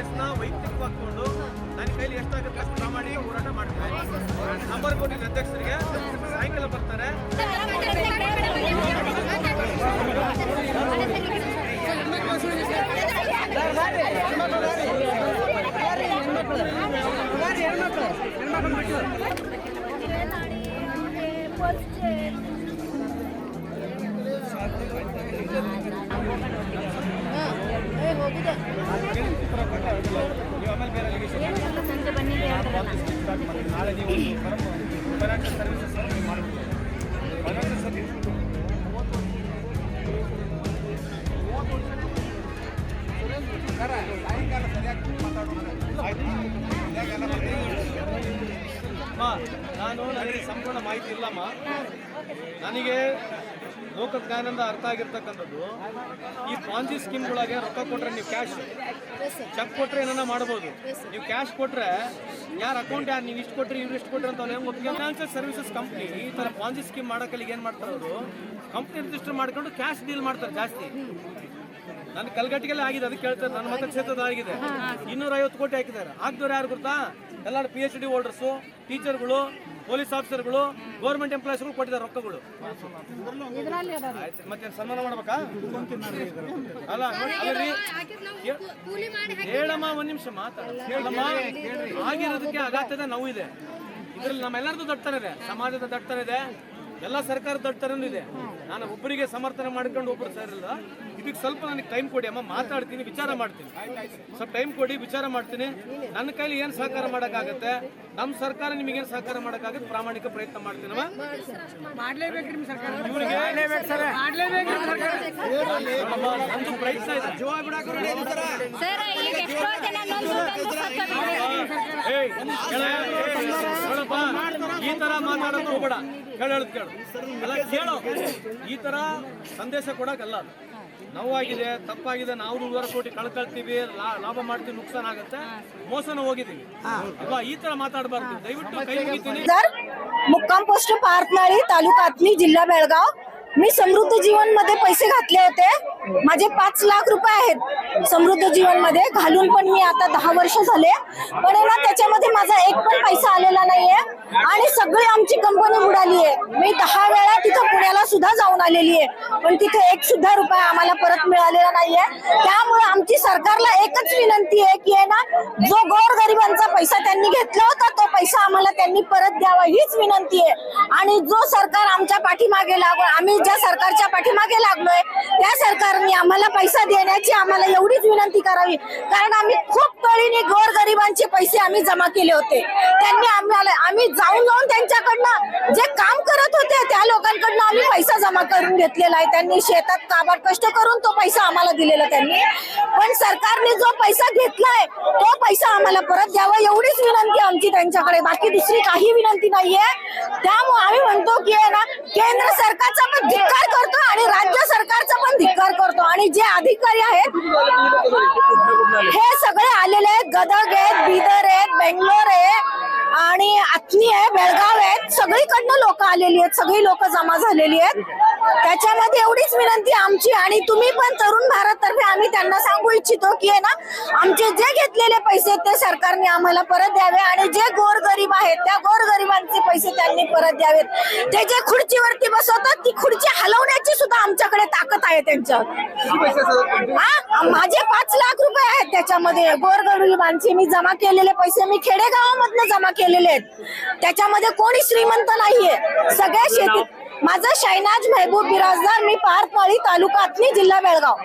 ಕೇಸ್ನ ವೈಯಕ್ತಿಕವಾಗಿ ತಗೊಂಡು ನನ್ನ ಕೈಲಿ ಎಷ್ಟಾಗುತ್ತೆ ಅಷ್ಟು ಪ್ರಾಮಾಣಿಕ ಹೋರಾಟ ಮಾಡ್ತಾರೆ. ನಂಬರ್ ಕೊಟ್ಟಿದ್ದ ಅಧ್ಯಕ್ಷರಿಗೆ ಸಾಯಂಕಾಲ ಬರ್ತಾರೆ. ನಾಳೆ ನೀವು ಫೈನಾನ್ಷಿಯಲ್ ಸರ್ವಿಸಸ್ ಮಾಡಬಹುದು. ಫೈನಾನ್ಷಿಯಲ್ ಸರ್ವಿಸ್ ನಾನು ನನಗೆ ಸಂಪೂರ್ಣ ಮಾಹಿತಿ ಇಲ್ಲಮ್ಮ. ನನಗೆ ಲೋಕಜ್ಞಾನದಿಂದ ಅರ್ಥ ಆಗಿರ್ತಕ್ಕಂಥದ್ದು, ಈ ಪಾಂಜಿ ಸ್ಕೀಮ್ಗಳಾಗೆ ರೊಕ್ಕ ಕೊಟ್ಟರೆ ನೀವು ಕ್ಯಾಶ್ ಚೆಕ್ ಕೊಟ್ಟರೆ ಏನನ್ನ ಮಾಡ್ಬೋದು. ನೀವು ಕ್ಯಾಶ್ ಕೊಟ್ಟರೆ ಯಾರ ಅಕೌಂಟ್ ಯಾರು ನೀವು ಇಷ್ಟು ಕೊಟ್ಟರೆ ಇವ್ರು ಇಷ್ಟು ಕೊಟ್ಟರೆ ಅಂತ ಅವ್ರು ಹೆಂಗೆ ಫೈನಾನ್ಷಿಯಲ್ ಸರ್ವಿಸಸ್ ಕಂಪ್ನಿ ಈ ಥರ ಪಾಂಜಿ ಸ್ಕೀಮ್ ಮಾಡೋಕ್ಕಲ್ಲಿ ಏನು ಮಾಡ್ತಾರೆ, ಅವರು ಕಂಪ್ನಿ ರಿಜಿಸ್ಟರ್ ಮಾಡ್ಕೊಂಡು ಕ್ಯಾಶ್ ಡೀಲ್ ಮಾಡ್ತಾರೆ ಜಾಸ್ತಿ. ನನ್ನ ಕಲ್ಗಟ್ಟಿಗೆಲ್ಲ ಆಗಿದೆ, ಅದಕ್ಕೆ ಕೇಳ್ತಾರೆ. ನನ್ನ ಮತಕ್ಷೇತ್ರದ ಆಗಿದೆ, 250 ಕೋಟಿ ಹಾಕಿದ್ದಾರೆ. ಹಾಕಿದವ್ರು ಯಾರು ಗೊತ್ತಾ? ಎಲ್ಲರೂ PhD ಹೋಲ್ಡರ್ಸು, ಟೀಚರ್ಗಳು, ಪೊಲೀಸ್ ಆಫೀಸರ್ಗಳು, ಗೌರ್ಮೆಂಟ್ ಎಂಪ್ಲಾಯೀಸ್ಗಳು ಕೊಟ್ಟಿದ್ದಾರೆ ರೊಕ್ಕಗಳು. ಮತ್ತೆ ಸನ್ಮಾನ ಮಾಡ್ಬೇಕಾ? ಅಲ್ಲ ಹೇಳಮ್ಮ, ಒಂದ್ ನಿಮಿಷ ಮಾತಾಡಮ್ಮ. ಆಗಿರೋದಕ್ಕೆ ಅಗಾತ್ಯದ ನೋವು ಇದೆ. ಇದ್ರಲ್ಲಿ ನಮ್ಮೆಲ್ಲರದ್ದು ದಡ್ತನ ಇದೆ, ಸಮಾಜದ ದಡ್ತನ ಇದೆ, ಎಲ್ಲ ಸರ್ಕಾರದ ದಡ್ತನೂ ಇದೆ. ನಾನು ಒಬ್ಬರಿಗೆ ಸಮರ್ಥನೆ ಮಾಡ್ಕೊಂಡು ಒಬ್ಬರು ಸೇರಿಲ್ಲ. ಇದಕ್ಕೆ ಸ್ವಲ್ಪ ನನಗೆ ಟೈಮ್ ಕೊಡಿ ಅಮ್ಮ, ಮಾತಾಡ್ತೀನಿ, ವಿಚಾರ ಮಾಡ್ತೀನಿ. ಸ್ವಲ್ಪ ಟೈಮ್ ಕೊಡಿ, ವಿಚಾರ ಮಾಡ್ತೀನಿ. ನನ್ನ ಕೈಲಿ ಏನು ಸಹಕಾರ ಮಾಡೋಕ್ಕಾಗತ್ತೆ, ನಮ್ಮ ಸರ್ಕಾರ ನಿಮಗೇನು ಸಹಕಾರ ಮಾಡೋಕ್ಕಾಗತ್ತೆ, ಪ್ರಾಮಾಣಿಕ ಪ್ರಯತ್ನ ಮಾಡ್ತೀನಮ್ಮ. ನಂದು ಪ್ರಯತ್ನ ಇದೆ. ಈ ತರ ಮಾತಾಡೋದು ಹೋಗ್ಬೇಡ, ಕೇಳೋದು ಕೇಳು, ಎಲ್ಲ ಕೇಳು. ಈ ತರ ಸಂದೇಶ ಕೊಡಕ್ಕಲ್ಲ. ನೋವಾಗಿದೆ, ತಪ್ಪಾಗಿದೆ, ನಾವು 100 ಕೋಟಿ ಕಳ್ಕೊಳ್ತೀವಿ, ಲಾಭ ಮಾಡ್ತೀವಿ, ನುಕ್ಸಾನ್ ಆಗುತ್ತೆ, ಮೋಸನ ಹೋಗಿದ್ದೀವಿ ಅಲ್ವಾ? ಈ ತರ ಮಾತಾಡಬಾರ್ದು. ದಯವಿಟ್ಟು ಕೈ ಮುಗಿತೀನಿ. मुक्काम पोस्ट पार्थनाळी, तालुका आत्नी, जिल्हा बेळगाव. मी समृद्ध जीवन मध्ये पैसे घातले होते. माझे 5 लाख रुपये आहेत समृद्ध जीवन मध्ये घालून, पण मी आता 10 वर्ष झाले, पण ना त्याच्यामध्ये माझा एक पण पैसा आलेला नाहीये आणि सगळी आमची कंपनी बुडाली आहे. मी 10 वेळा तिथं पुण्याला सुद्धा जाऊन आलेली आहे, पण तिथे एक सुद्धा रुपया आम्हाला परत मिळालेला नाहीये. त्यामुळे आमची सरकारला एकच विनंती आहे की ना, जो गोरगरिबांचा पैसा त्यांनी घेतला होता तो पैसा आम्हाला त्यांनी परत द्यावा, हीच विनंती आहे. आणि जो सरकार आमच्या पाठीमागे लागून, आम्ही ज्या सरकारच्या पाठीमागे लागलोय त्या सरकारने आम्हाला पैसा देण्याची आम्हाला एवढीच विनंती करावी, कारण आम्ही खूप तळीने गोरगरिबांचे पैसे आम्ही जमा केले होते. त्यांनी आम्ही जाऊन त्यांच्याकडनं जे काम करत होते त्या लोकांकडनं आम्ही पैसा जमा करून घेतलेला आहे. त्यांनी शेतात काबाड कष्ट करून तो पैसा आम्हाला दिलेला त्यांनी, पण सरकारने जो पैसा घेतलाय तो पैसा आम्हाला परत द्यावा, एवढीच विनंती आमची त्यांच्याकडे, बाकी दुसरी काही विनंती नाहीये. त्यामुळे आम्ही म्हणतो की ना, केंद्र सरकारचा पण धिक्कार करतो आणि राज्य सरकारचा पण धिक्कार करतो. आणि जे अधिकारी आहेत हे सगळे आलेले आहेत, गदग आहेत, बिदर आहेत, बेंगलोर आहे आणि आत्नी आहे, बेळगाव आहेत, सगळीकडनं लोक आलेली आहेत, सगळी लोक जमा झालेली आहेत. त्याच्यामध्ये एवढीच विनंती आमची, आणि तुम्ही पण तरुण भारत तर्फे आम्ही त्यांना सांगू इच्छितो की ना, आमचे जे घेतलेले पैसे ते सरकारने आम्हाला परत द्यावे, आणि जे गोरगरीब आहेत त्या गोरगरिबांचे पैसे त्यांनी परत द्यावेत. ते जे खुर्चीवरती बसवतात ती खुर्ची हलवण्याची सुद्धा आमच्याकडे ताकद आहे त्यांच्यावर. माझे 5 लाख रुपये आहेत त्याच्यामध्ये गोरगरिबांचे मी जमा केलेले पैसे, मी खेडेगावामधनं जमा केलेले आहेत. त्याच्यामध्ये कोणी श्रीमंत नाहीये, सगळ्या शेतीत. माझं शैनाज महबूब बिराजदार, मी पार्थनाळी, तालुका आत्नी, जिल्हा बेळगाव.